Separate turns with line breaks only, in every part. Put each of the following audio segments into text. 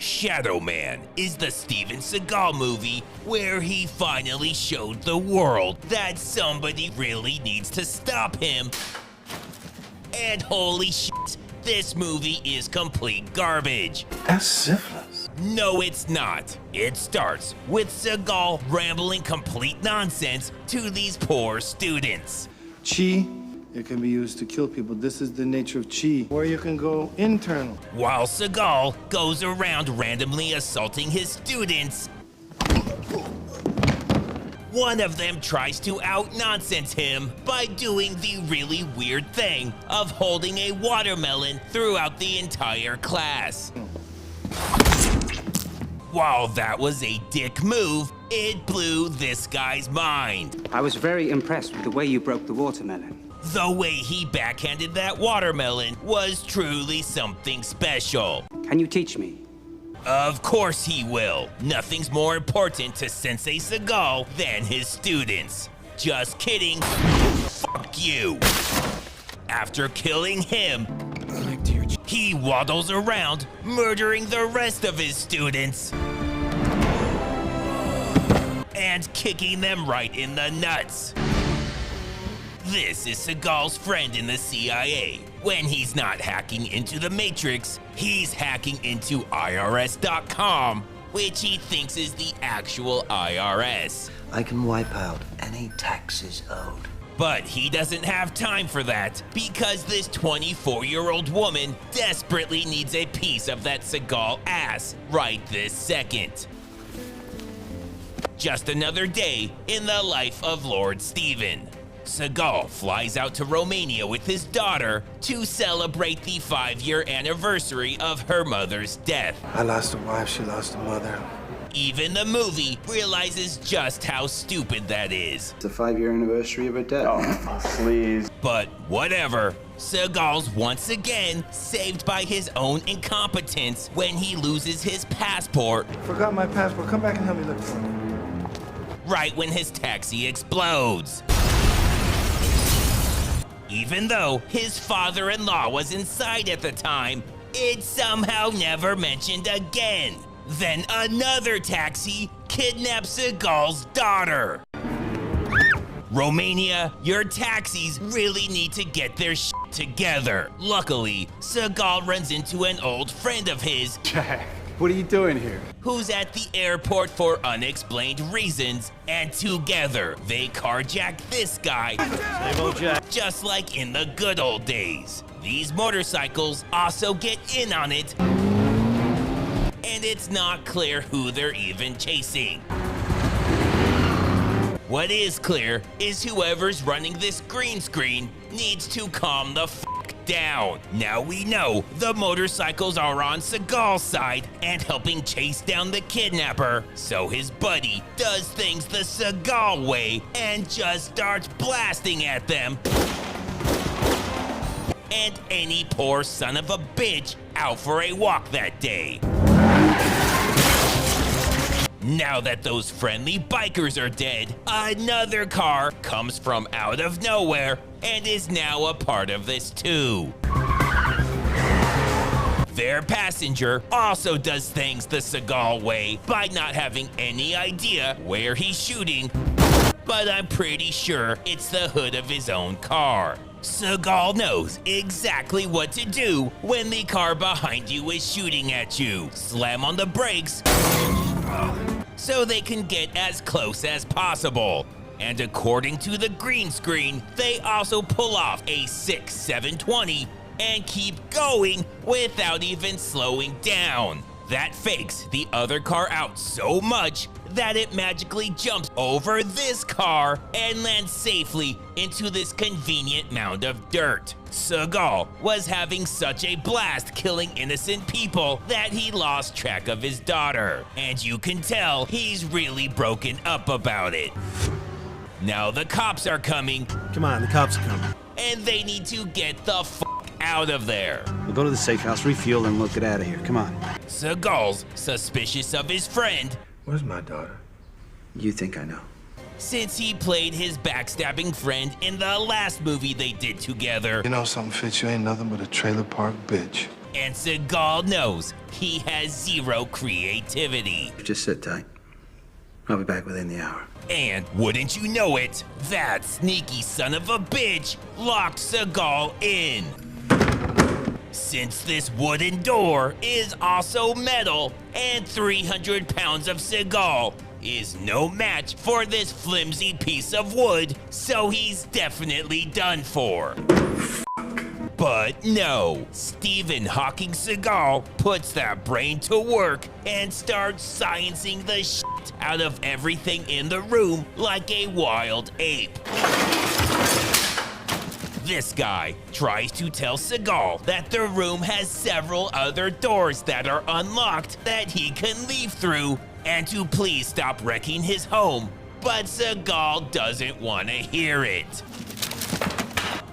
Shadow Man is the Steven Seagal movie where he finally showed the world that somebody really needs to stop him. And holy shit, this movie is complete garbage.
That's syphilis.
No, it's not. It starts with Seagal rambling complete nonsense to these poor students.
Chi, it can be used to kill people. This is the nature of chi, or you can go internal.
While Seagal goes around randomly assaulting his students, one of them tries to out-nonsense him by doing the really weird thing of holding a watermelon throughout the entire class. While that was a dick move, it blew this guy's mind.
I was very impressed with the way you broke the watermelon.
The way he backhanded that watermelon was truly something special.
Can you teach me?
Of course he will. Nothing's more important to Sensei Seagal than his students. Just kidding. Fuck you. After killing him, he waddles around, murdering the rest of his students and kicking them right in the nuts. This is Seagal's friend in the CIA. When he's not hacking into the Matrix, he's hacking into IRS.com, which he thinks is the actual IRS.
I can wipe out any taxes owed.
But he doesn't have time for that because this 24-year-old woman desperately needs a piece of that Seagal ass right this second. Just another day in the life of Lord Steven. Seagal flies out to Romania with his daughter to celebrate the 5-year anniversary of her mother's death.
I lost a wife, she lost a mother.
Even the movie realizes just how stupid that is.
It's the 5-year anniversary of her death.
Oh, please.
But whatever. Seagal's once again saved by his own incompetence when he loses his passport
Forgot my passport. Come back and help me look for it.
right when his taxi explodes. Even though his father-in-law was inside at the time, it's somehow never mentioned again. Then another taxi kidnaps Seagal's daughter. Romania, your taxis really need to get their shit together. Luckily, Seagal runs into an old friend of his,
Jack, what are you doing here?
who's at the airport for unexplained reasons, and together they carjack this guy, just like in the good old days. These motorcycles also get in on it, and it's not clear who they're even chasing. What is clear is whoever's running this green screen needs to calm the fuck down. Now we know the motorcycles are on Seagal's side and helping chase down the kidnapper, so his buddy does things the Seagal way and just starts blasting at them. And any poor son of a bitch out for a walk that day. Now that those friendly bikers are dead, another car comes from out of nowhere and is now a part of this too. Their passenger also does things the Seagal way by not having any idea where he's shooting, but I'm pretty sure it's the hood of his own car. Seagal knows exactly what to do when the car behind you is shooting at you. Slam on the brakes so they can get as close as possible. And according to the green screen, they also pull off a 6-720 and keep going without even slowing down. That fakes the other car out so much that it magically jumps over this car and lands safely into this convenient mound of dirt. Seagal was having such a blast killing innocent people that he lost track of his daughter, and you can tell he's really broken up about it. Now the cops are coming.
Come on, the cops are coming.
And they need to get the fuck out of there.
We'll go to the safe house, refuel, and we'll get out of here. Come on.
Seagal's suspicious of his friend
Where's my daughter?
You think I know?
since he played his backstabbing friend in the last movie they did together.
You know something, Fitz? You ain't nothing but a trailer park bitch.
and Seagal knows he has zero creativity.
Just sit tight. I'll be back within the hour.
And wouldn't you know it, that sneaky son of a bitch locked Seagal in. Since this wooden door is also metal, and 300 pounds of Seagal is no match for this flimsy piece of wood, so he's definitely done for. But no, Stephen Hawking Seagal puts that brain to work and starts sciencing the shit out of everything in the room like a wild ape. This guy tries to tell Seagal that the room has several other doors that are unlocked that he can leave through and to please stop wrecking his home, but Seagal doesn't want to hear it.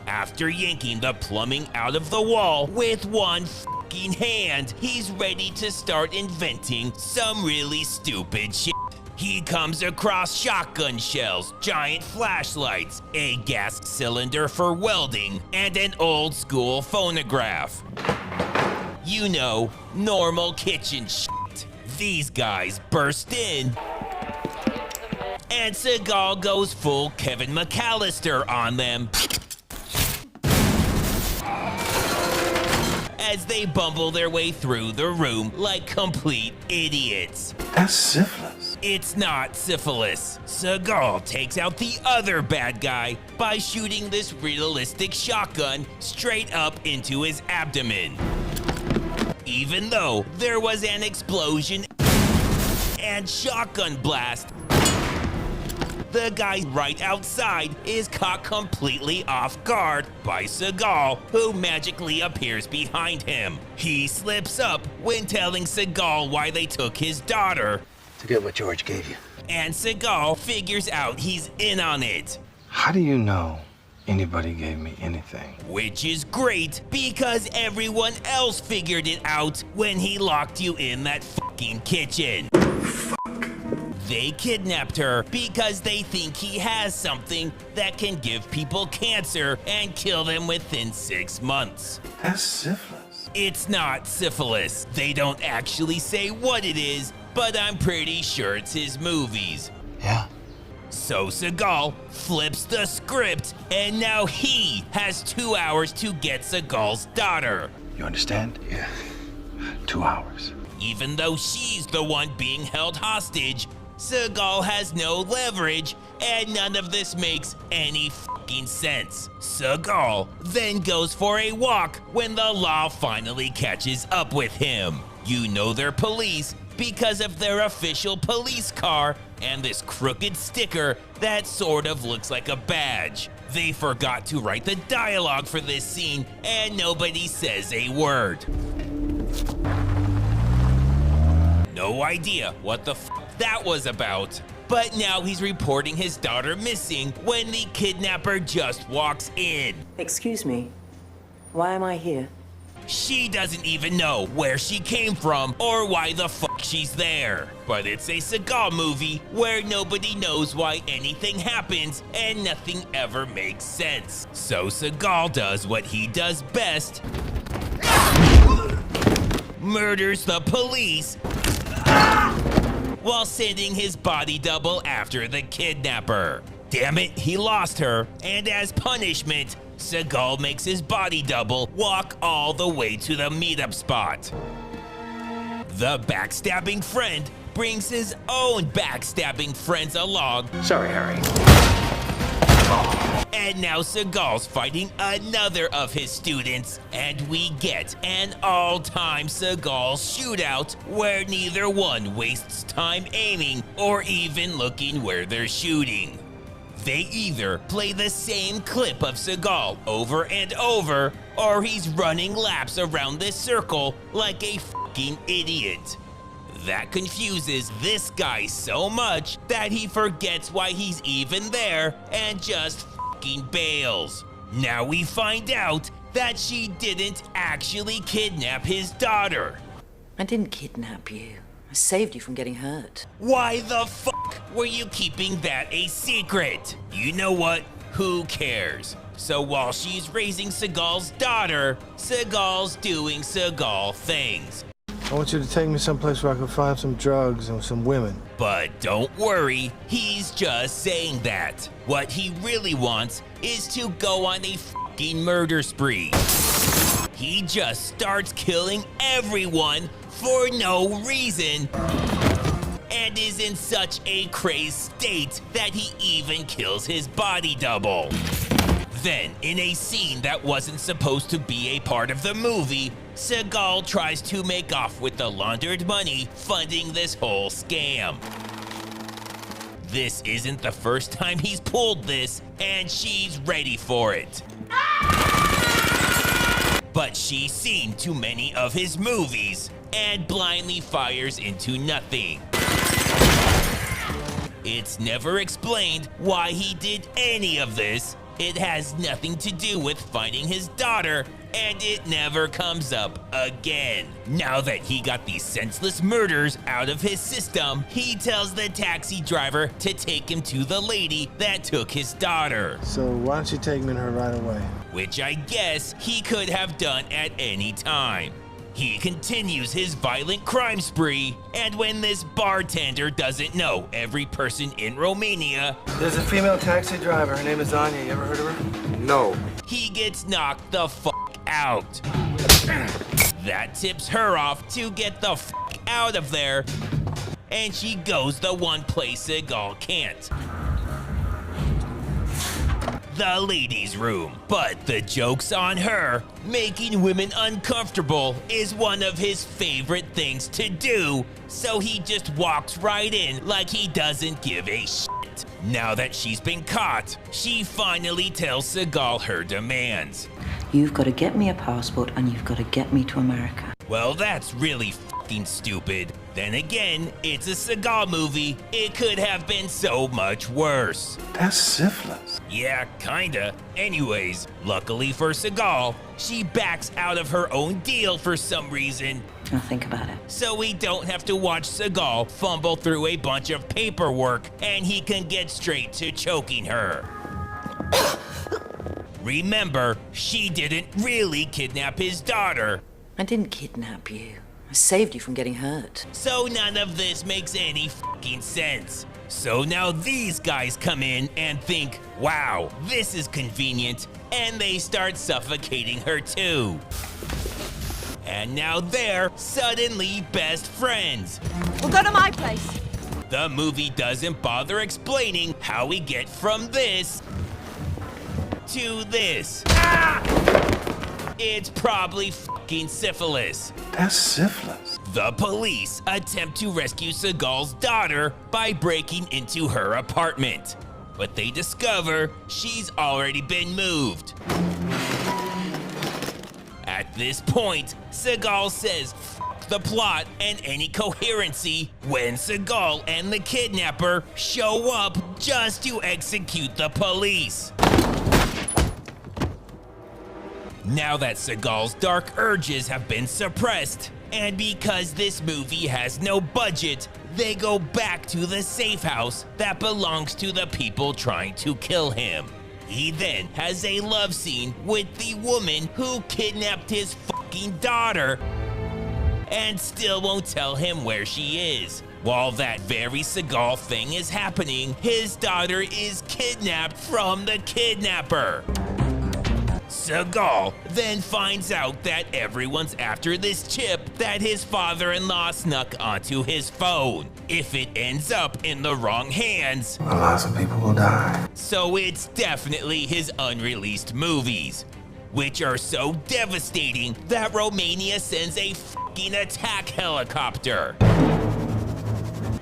After yanking the plumbing out of the wall with one fucking hand, he's ready to start inventing some really stupid shit. He comes across shotgun shells, giant flashlights, a gas cylinder for welding, and an old school phonograph. You know, normal kitchen shit. These guys burst in, and Seagal goes full Kevin McAllister on them as they bumble their way through the room like complete idiots.
That's syphilis.
It's not syphilis. Seagal takes out the other bad guy by shooting this realistic shotgun straight up into his abdomen. Even though there was an explosion and shotgun blast, the guy right outside is caught completely off guard by Seagal, who magically appears behind him. He slips up when telling Seagal why they took his daughter,
To get what George gave you.
and Seagal figures out he's in on it.
How do you know anybody gave me anything?
Which is great because everyone else figured it out when he locked you in that fucking kitchen. They kidnapped her because they think he has something that can give people cancer and kill them within 6 months.
That's syphilis.
It's not syphilis. They don't actually say what it is, but I'm pretty sure it's his movies.
Yeah.
So Seagal flips the script, and now he has 2 hours to get Seagal's daughter,
You understand?
Yeah.
2 hours.
even though she's the one being held hostage. Seagal has no leverage, and none of this makes any fucking sense. Seagal then goes for a walk when the law finally catches up with him. You know they're police because of their official police car and this crooked sticker that sort of looks like a badge. They forgot to write the dialogue for this scene, and nobody says a word. No idea what the f that was about. But now he's reporting his daughter missing when the kidnapper just walks in.
Excuse me, why am I here?
She doesn't even know where she came from or why the fuck she's there. But it's a Seagal movie where nobody knows why anything happens and nothing ever makes sense. So Seagal does what he does best. Murders the police while sending his body double after the kidnapper. Damn it, he lost her, and as punishment, Seagal makes his body double walk all the way to the meetup spot. The backstabbing friend brings his own backstabbing friends along.
Sorry, Harry.
And now Seagal's fighting another of his students, and we get an all-time Seagal shootout where neither one wastes time aiming or even looking where they're shooting. They either play the same clip of Seagal over and over, or he's running laps around this circle like a fucking idiot. That confuses this guy so much that he forgets why he's even there and just fucking bails. Now we find out that she didn't actually kidnap his daughter.
I didn't kidnap you. I saved you from getting hurt.
Why the fuck were you keeping that a secret? You know what? Who cares? So while she's raising Seagal's daughter, Seagal's doing Seagal things.
I want you to take me someplace where I can find some drugs and some women.
But don't worry, he's just saying that. What he really wants is to go on a fucking murder spree. He just starts killing everyone for no reason and is in such a crazed state that he even kills his body double. Then, in a scene that wasn't supposed to be a part of the movie, Seagal tries to make off with the laundered money funding this whole scam. This isn't the first time he's pulled this, and she's ready for it. But she's seen too many of his movies and blindly fires into nothing. It's never explained why he did any of this. It has nothing to do with finding his daughter, and it never comes up again. Now that he got these senseless murders out of his system, he tells the taxi driver to take him to the lady that took his daughter.
So why don't you take me to her right away?
Which I guess he could have done at any time. He continues his violent crime spree, and when this bartender doesn't know every person in Romania,
There's a female taxi driver. Her name is Anya. You ever heard of her?
No.
he gets knocked the fuck out. That tips her off to get the fuck out of there, and she goes the one place Seagal can't. The ladies' room. But the joke's on her. Making women uncomfortable is one of his favorite things to do, so he just walks right in like he doesn't give a shit. Now that she's been caught, she finally tells Seagal her demands.
You've got to get me a passport and you've got to get me to America.
Well, that's really fucking stupid. Then again, it's a Seagal movie. It could have been so much worse.
That's syphilis.
Yeah, kinda. Anyways, luckily for Seagal, she backs out of her own deal for some reason.
I'll think about it.
So we don't have to watch Seagal fumble through a bunch of paperwork and he can get straight to choking her. Remember, she didn't really kidnap his daughter.
I didn't kidnap you. I saved you from getting hurt.
So none of this makes any fucking sense. So now these guys come in and think, wow, this is convenient, and they start suffocating her too. And now they're suddenly best friends.
We'll go to my place.
The movie doesn't bother explaining how we get from this to this. Ah! It's probably fucking syphilis.
That's syphilis.
The police attempt to rescue Seagal's daughter by breaking into her apartment, but they discover she's already been moved. At this point, Seagal says fuck the plot and any coherency when Seagal and the kidnapper show up just to execute the police. Now that Seagal's dark urges have been suppressed, and because this movie has no budget, they go back to the safe house that belongs to the people trying to kill him. He then has a love scene with the woman who kidnapped his fucking daughter and still won't tell him where she is. While that very Seagal thing is happening, his daughter is kidnapped from the kidnapper. Seagal then finds out that everyone's after this chip that his father-in-law snuck onto his phone. If it ends up in the wrong hands,
Lots of people will die.
so it's definitely his unreleased movies, which are so devastating that Romania sends a fucking attack helicopter.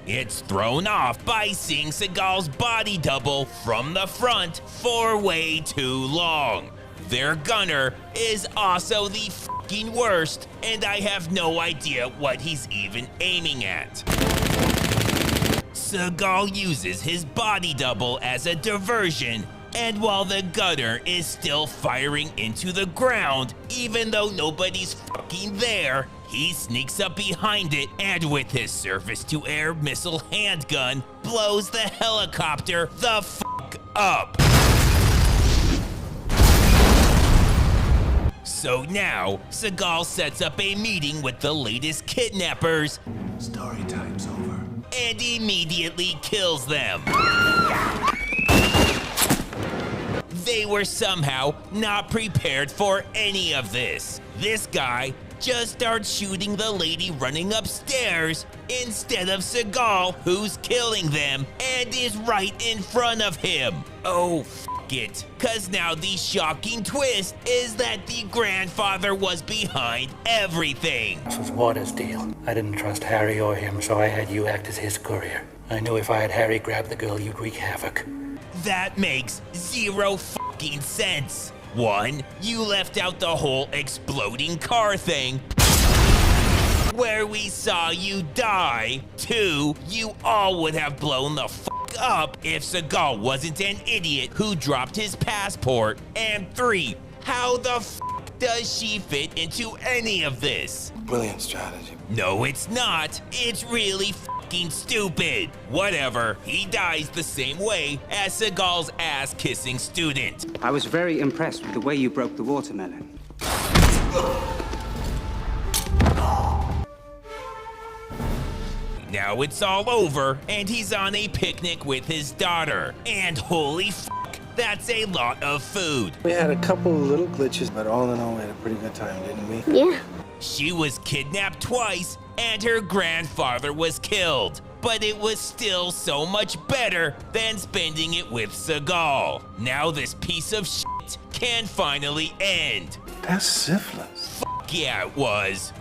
It's thrown off by seeing Seagal's body double from the front for way too long. Their gunner is also the fucking worst, and I have no idea what he's even aiming at. Seagal uses his body double as a diversion, and while the gunner is still firing into the ground, even though nobody's fucking there, he sneaks up behind it and with his surface-to-air missile handgun, blows the helicopter the fuck up. So now, Seagal sets up a meeting with the latest kidnappers
Story time's over.
and immediately kills them. They were somehow not prepared for any of this. This guy just starts shooting the lady running upstairs instead of Seagal, who's killing them and is right in front of him. Oh, f it. Cause now the shocking twist is that the grandfather was behind everything.
This was Waters' deal. I didn't trust Harry or him, so I had you act as his courier. I knew if I had Harry grab the girl, you'd wreak havoc.
That makes zero fucking sense. 1, you left out the whole exploding car thing, where we saw you die. 2, you all would have blown the fuck up if Seagal wasn't an idiot who dropped his passport. And 3, how the fuck does she fit into any of this?
Brilliant strategy.
No, it's not. It's really fucking stupid. Whatever, he dies the same way as Seagal's ass-kissing student.
I was very impressed with the way you broke the watermelon.
Now it's all over, and he's on a picnic with his daughter. And holy fuck, that's a lot of food.
We had a couple of little glitches, but all in all, we had a pretty good time, didn't we?
Yeah.
She was kidnapped twice, and her grandfather was killed. But it was still so much better than spending it with Seagal. Now this piece of shit can finally end.
That's syphilis.
Fuck yeah, it was.